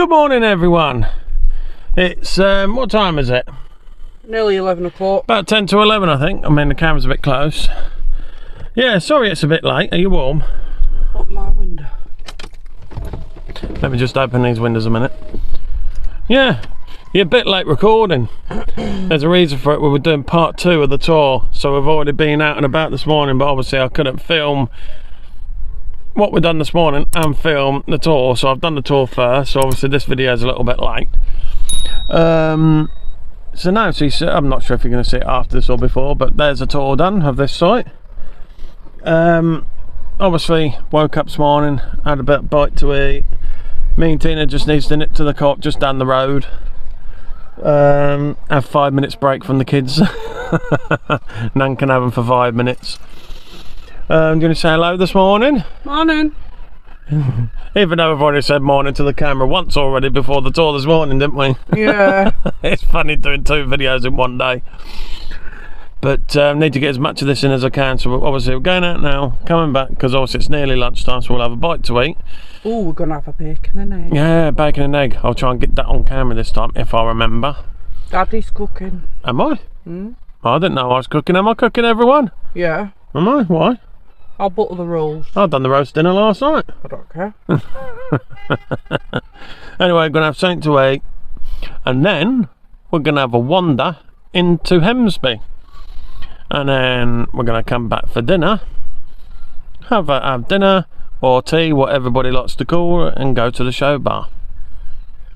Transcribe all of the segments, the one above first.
Good morning, everyone. It's what time is it? Nearly 11 o'clock. About 10 to 11, I think. I mean, the camera's a bit close. Yeah, sorry it's a bit late. Are you warm? Up my window. Let me just open these windows a minute. Yeah, you're a bit late recording. There's a reason for it. We were doing part 2 of the tour, so we've already been out and about this morning, but obviously I couldn't film what we've done this morning and film the tour, so I've done the tour first, so obviously this video is a little bit late. So now, I'm not sure if you're going to see it after this or before, but there's a tour done of this site. Obviously woke up this morning, had a bit of bite to eat. Me and Tina just needs to nip to the co-op just down the road, have 5 minutes break from the kids. Nan can have them for 5 minutes. I'm going to say hello this morning. Morning. Even though I've already said morning to the camera once already before the tour this morning, didn't we? Yeah. It's funny doing 2 videos in one day. But need to get as much of this in as I can, so obviously we're going out now, coming back, because obviously it's nearly lunchtime, so we'll have a bite to eat. Oh, we're going to have a bacon and egg. Yeah, bacon and egg. I'll try and get that on camera this time, if I remember. Daddy's cooking. Am I? Mm. I didn't know I was cooking. Am I cooking, everyone? Yeah. Am I? Why? I'll butter the rolls. I've done the roast dinner last night. I don't care. Anyway, we're going to have something to eat, and then we're going to have a wander into Hemsby, and then we're going to come back for dinner, have dinner or tea, what everybody likes to call it, and go to the show bar.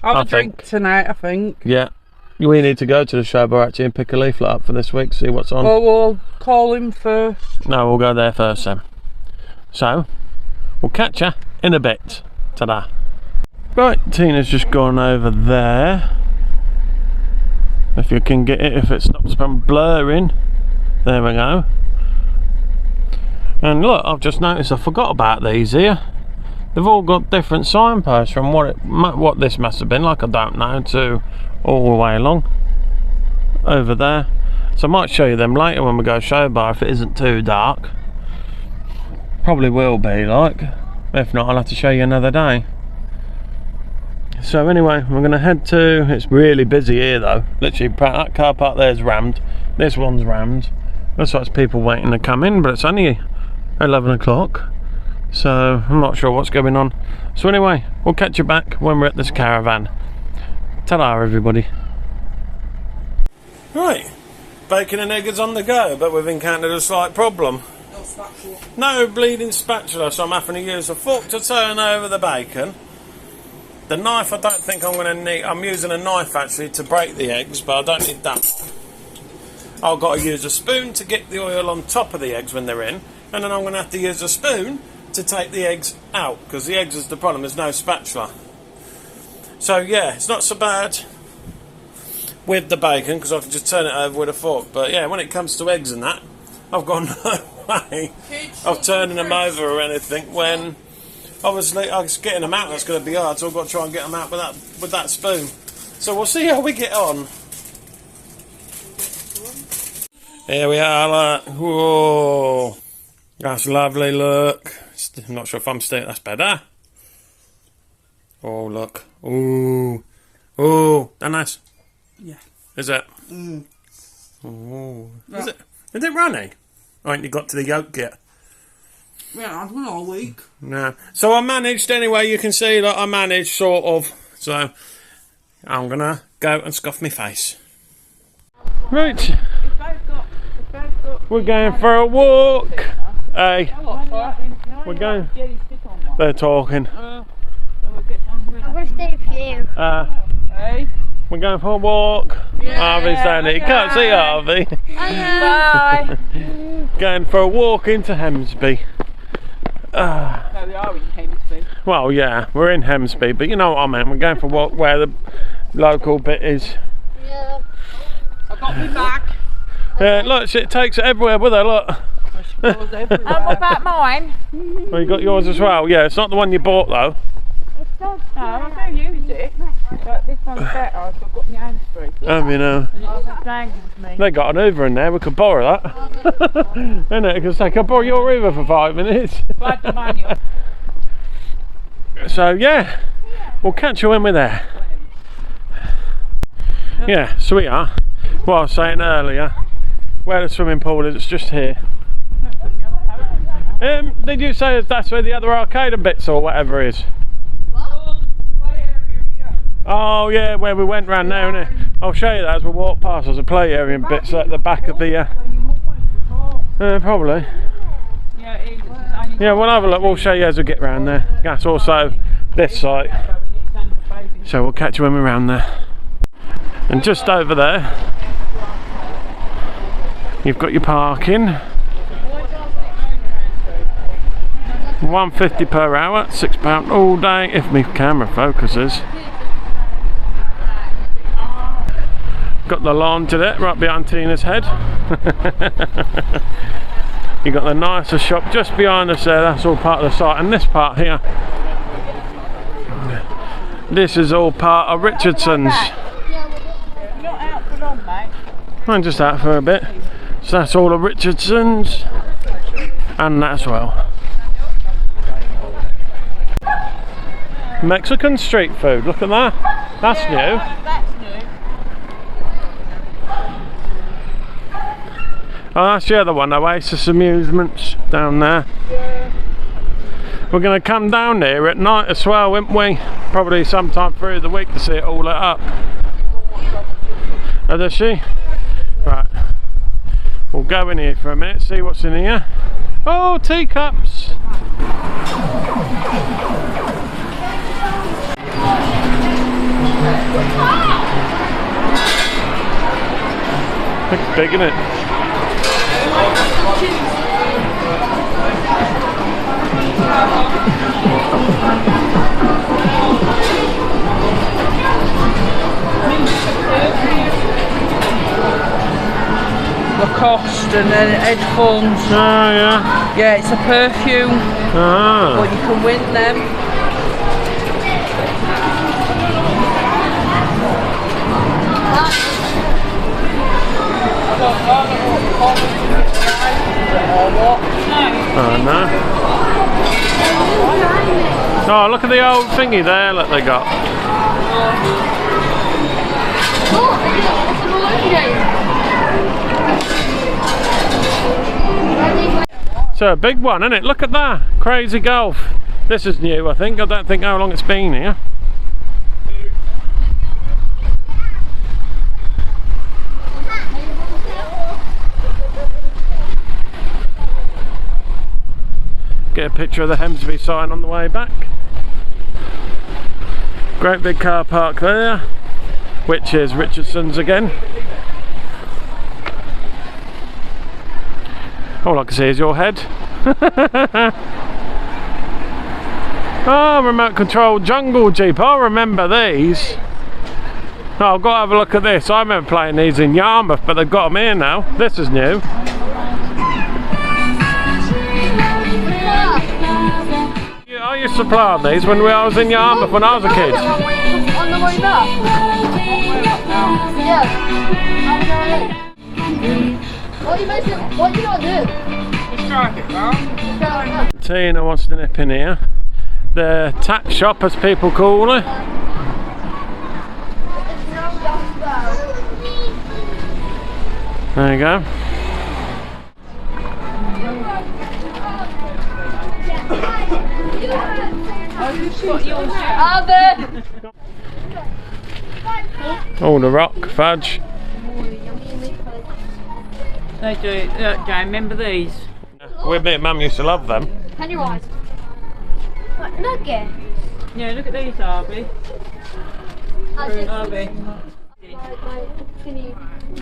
I'll have a drink tonight, I think. Yeah, we need to go to the show bar actually and pick a leaflet up for this week, see what's on. Oh, we'll call him first. No, we'll go there first then. So, we'll catch you in a bit. Ta-da. Right, Tina's just gone over there. If you can get it, if it stops from blurring. There we go. And look, I've just noticed I forgot about these here. They've all got different signposts from what this must have been, like I don't know, to all the way along. Over there. So I might show you them later when we go show bar if it isn't too dark. Probably will be, like. If not, I'll have to show you another day. So anyway, we're going to head to, it's really busy here though. Literally, that car park there's rammed. This one's rammed. Looks like there's people waiting to come in, but it's only 11 o'clock. So I'm not sure what's going on. So anyway, we'll catch you back when we're at this caravan. Ta-da, everybody. Right, bacon and egg is on the go, but we've encountered a slight problem. No spatula. No bleeding spatula, so I'm having to use a fork to turn over the bacon. The knife, I don't think I'm going to need. I'm using a knife actually to break the eggs, but I don't need that. I've got to use a spoon to get the oil on top of the eggs when they're in, and then I'm going to have to use a spoon to take the eggs out, because the eggs is the problem, there's no spatula. So yeah, it's not so bad with the bacon, because I can just turn it over with a fork, but yeah, when it comes to eggs and that, I've got no way of turning them over or anything, when obviously I was getting them out, that's going to be hard, so I've got to try and get them out with that spoon. So we'll see how we get on. Here we are, look. Whoa, that's lovely, look. I'm not sure if I'm staying, that's better. Oh, look. Ooh. Ooh, that nice? Yeah. Is it? Mm. Ooh. Yeah. Is it runny? I ain't you got to the yolk yet. Yeah, I've been all week. No. So I managed anyway, you can see that I managed sort of. So I'm gonna go and scuff my face. Right. We're going for a walk. Hey. We're going. They're talking. I'm going to stay with you. Hey. We're going for a walk. Yeah. Harvey's down here. You can't see Harvey. Bye. Going for a walk into Hemsby. No, we are in Hemsby. Well, yeah, we're in Hemsby, but you know what I mean. We're going for a walk where the local bit is. Yeah. I got me back. Look, it takes it everywhere with her, look. And what about mine? Well, you got yours as well. Yeah, it's not the one you bought though. No, I don't use it. But this one's better. I've got my hands free. You know. And it's strangles me. They got an Hoover in there, we could borrow that. Isn't it? Because I could borrow your Hoover for 5 minutes. Glad the manual. So yeah, We'll catch you when we're there. Yeah, so we are. What I was saying earlier, where the swimming pool is, it's just here. Did you say that's where the other arcade and bits or whatever is? Oh yeah, where we went round there, innit? I'll show you that as we walk past. There's a play area and bits at the back of the... probably. Yeah, we'll have a look. We'll show you as we get round there. That's also this site. So we'll catch you when we're round there. And just over there, you've got your parking. £1.50 per hour, £6 all day if my camera focuses. Got the lawn to it right behind Tina's head. You got the nicer shop just behind us there. That's all part of the site, and this part here, this is all part of Richardson's. I'm just out for a bit. So that's all of Richardson's, and that as well. Mexican street food. Look at that. That's new. Oh, that's the other one, Oasis Amusements down there. Yeah. We're going to come down here at night as well, won't we? Probably sometime through the week to see it all lit up. Oh, does she? Right. We'll go in here for a minute, see what's in here. Oh, teacups! Looks big, isn't it? Lacoste and then headphones. Oh yeah. Yeah, it's a perfume. Ah. But you can win them. Oh no. Oh, look at the old thingy there that they got. So a big one, isn't it? Look at that. Crazy Golf. This is new, I think. I don't think how long it's been here. Get a picture of the Hemsby sign on the way back. Great big car park there, which is Richardson's again. All I can see is your head. Oh, remote control jungle jeep. I remember these. Oh, I've got to have a look at this. I remember playing these in Yarmouth, but they've got them here now. This is new. I used to play on these when I was in Yarmouth when I was a kid. On the way back? Yeah. What you not do? Just drive it round. Tina wants to nip in here. The tack shop, as people call it. There you go. Oh, the rock fudge. They do it. Look, Jane, remember these? We, me and Mum used to love them. Pennywise. What, nugget? Yeah, look at these, Harvey. Harvey.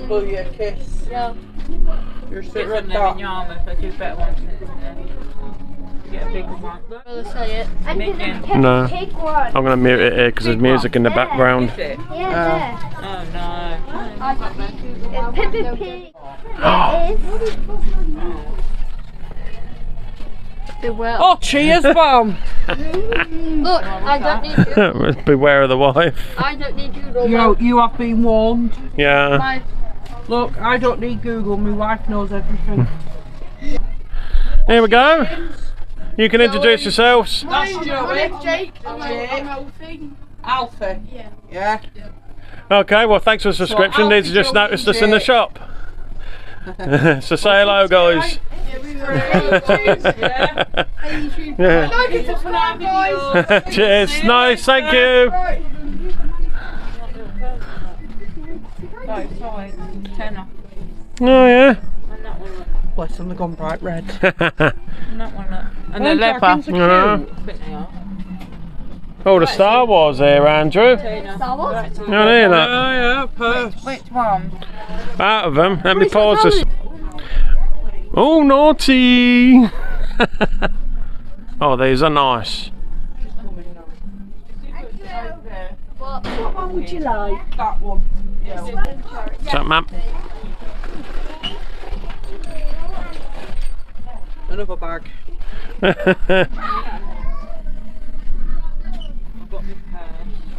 Blow you a kiss. Yeah. You're Get sitting some right them in Yarmouth. They do better ones than get a big one. I'll say it. And No. Take one. I'm going to mute it here because there's music in the background. Is it? Yeah, Oh no. it's Pippi Pig. It is. Oh, cheers, Mum. Look, I don't need you. Beware of the wife. I don't need you. You have been warned. Yeah. My Look, I don't need Google. My wife knows everything. Here we go. You can introduce yourselves. That's Joey. Jake. I'm Alfie. Alfie? Yeah. Okay, well thanks for the subscription. These just noticed us in the shop. So say hello, guys. Yeah. Cheers. Nice, thank you. Oh yeah. Bless them, they've gone bright red. And the leather. Oh, the Star Wars here, Andrew. Star Wars? You don't hear that? Yeah, perfect. Which one? Out of them. Let me pause this. Oh, naughty! Oh, these are nice. What one would you like? That one. What's that, ma'am? Another bag. We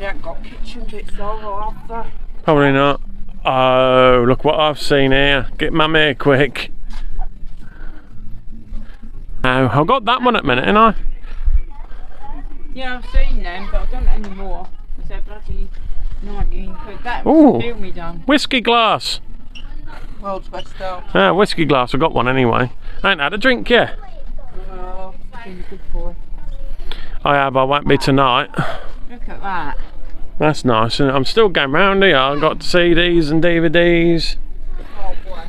haven't got kitchen bits though, have they? Probably not. Oh, look what I've seen here. Get mum here quick. Oh, I've got that one at the minute, ain't I? Yeah, I've seen them, but I don't anymore. They're bloody 19 quid. That Ooh. was me done. Whiskey glass. World's best stuff. Ah, whiskey glass. I got one anyway. I ain't had a drink yet. Oh, been a good boy. I have. I won't be tonight. Look at that. That's nice. And I'm still going round here. I've got CDs and DVDs. Oh boy.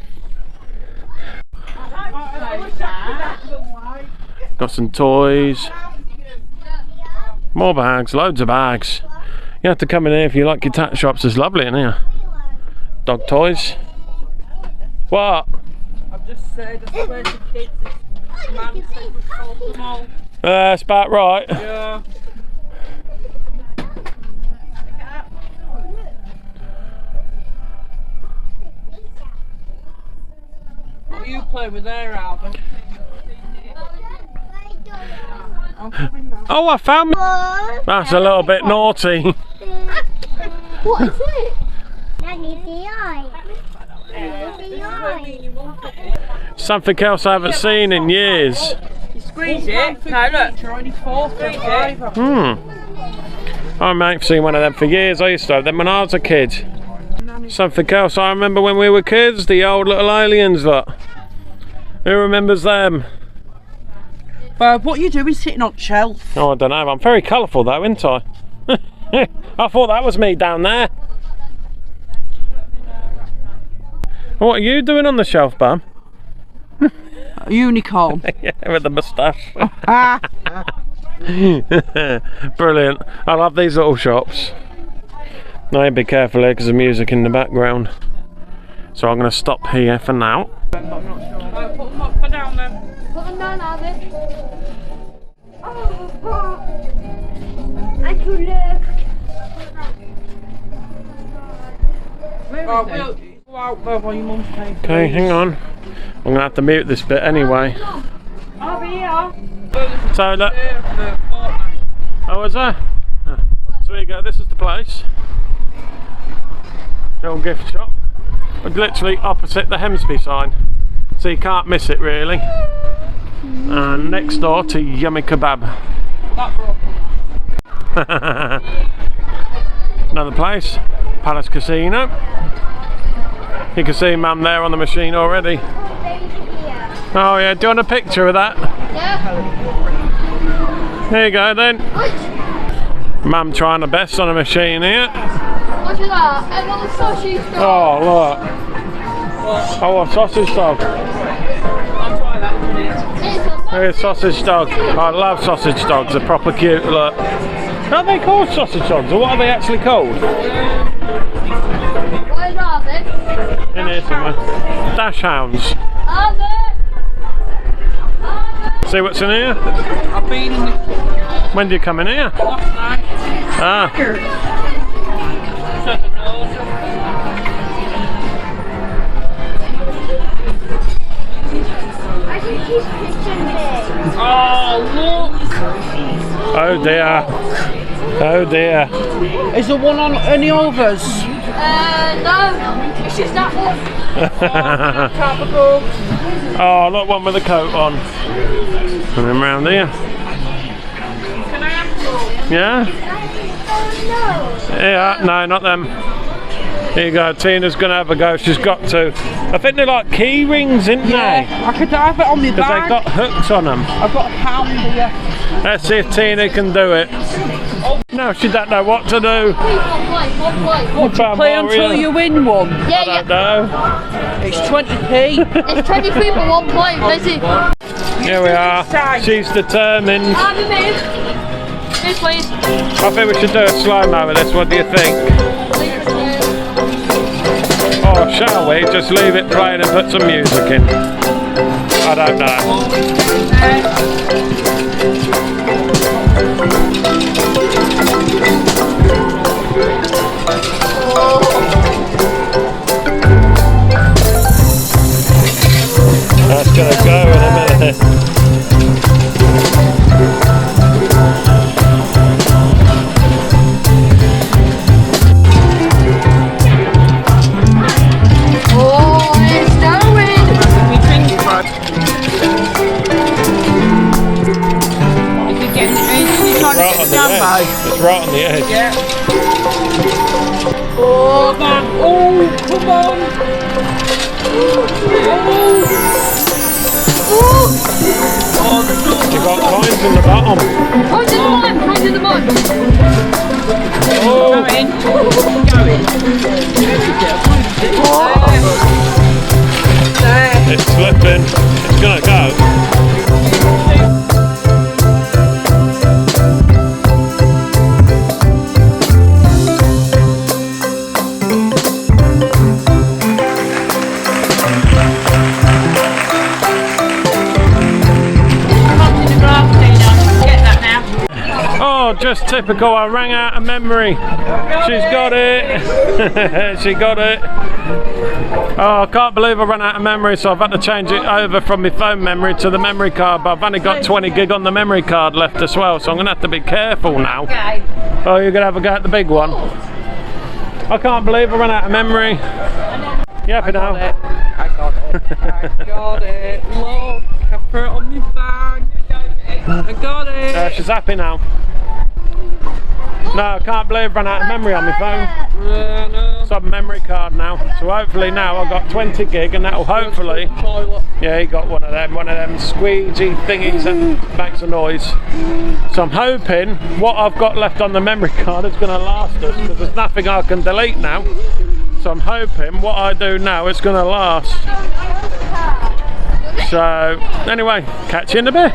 Got some toys. More bags. Loads of bags. You have to come in here if you like your tack shops. It's lovely in here. Dog toys. What? I've just said, I swear to kids, man said we sold them all. That's about right. Yeah. What are you playing with there, Alvin? Oh, I found. That's a little bit naughty. What is it? Nanny, the eye. The eye. Something else I haven't seen in years. Squeeze it. No, look. Only 4 for $5. I ain't seen one of them for years. I used to have them when I was a kid. Something else I remember when we were kids, the old little aliens lot. Who remembers them? What you do is sitting on the shelf. Oh, I don't know. I'm very colourful though, ain't I? I thought that was me down there. What are you doing on the shelf, Bam? A unicorn. Yeah, with the moustache. Brilliant. I love these little shops. Now be careful here because the music in the background. So I'm going to stop here for now. Put them up for down then. Put them down, Alvin. Oh, I could look. We'll go out there while your mum's paying for Okay, these. hang on. I'm going to have to mute this bit anyway. I'll be here. So look. Oh, is there? So here you go. This is the place. Little gift shop. We're literally opposite the Hemsby sign, so you can't miss it really. And next door to Yummy Kebab. Another place, Palace Casino. You can see Mum there on the machine already. Oh yeah, do you want a picture of that? Yeah. There you go then. Mum trying her best on a machine here. Look at that. And on the sausage dog. Oh look. Oh, a sausage dog. I'll try that in a minute. There's a sausage dog. I love sausage dogs. They're proper cute. Look. Are they called sausage dogs, or what are they actually called? What is that? In here somewhere. Dash hounds. See what's in here? I've been in the When do you come in here? last night. Ah. I think he's picturing me. Oh, look! Oh dear. Oh dear. Is there one on any others? No. It's just that one. Oh, look, one with a coat on. And then round here. Can I have some? Yeah? Yeah, no, not them. Here you go, Tina's going to have a go, she's got to. I think they're like key rings, isn't they? I could have it on my Because bag. they've got hooks on them. I've got a pound here. Let's see if Tina can do it. No, she don't know what to do. What, to play until you win one? Yeah, I don't know. It's 20p. It's 23 for 1 point, busy. Here we are. She's determined. This please. I think we should do a slow-mo with this, what do you think? Or shall we just leave it playing and put some music in? I don't know. That's gonna go in a minute. Oh, it's going. We drink bud. Is it getting it's trying Right to on get the down edge. though? It's right on the edge. Yeah. Oh, man. Oh, come on. You've got coins in the bottom. Point in the mud, point in the mud. Oh, Going. There. it's slipping. It's gonna go. Oh, just typical. I rang out of memory. She's got it. She got it. Oh, I can't believe I ran out of memory, so I've had to change it over from my phone memory to the memory card, but I've only got 20 gig on the memory card left as well, so I'm going to have to be careful now. Oh, you're going to have a go at the big one? I can't believe I ran out of memory. You happy now? I got it. I got it. Look, I put it on my bag. I got it. She's happy now. No, I can't believe I ran out of memory on my phone. No. So I have a memory card now. So hopefully now I've got 20 gig and that'll hopefully... Toilet. Yeah, he got one of them squeegee thingies that makes a noise. So I'm hoping what I've got left on the memory card is going to last us, because there's nothing I can delete now. So I'm hoping what I do now is going to last. So anyway, catch you in a bit.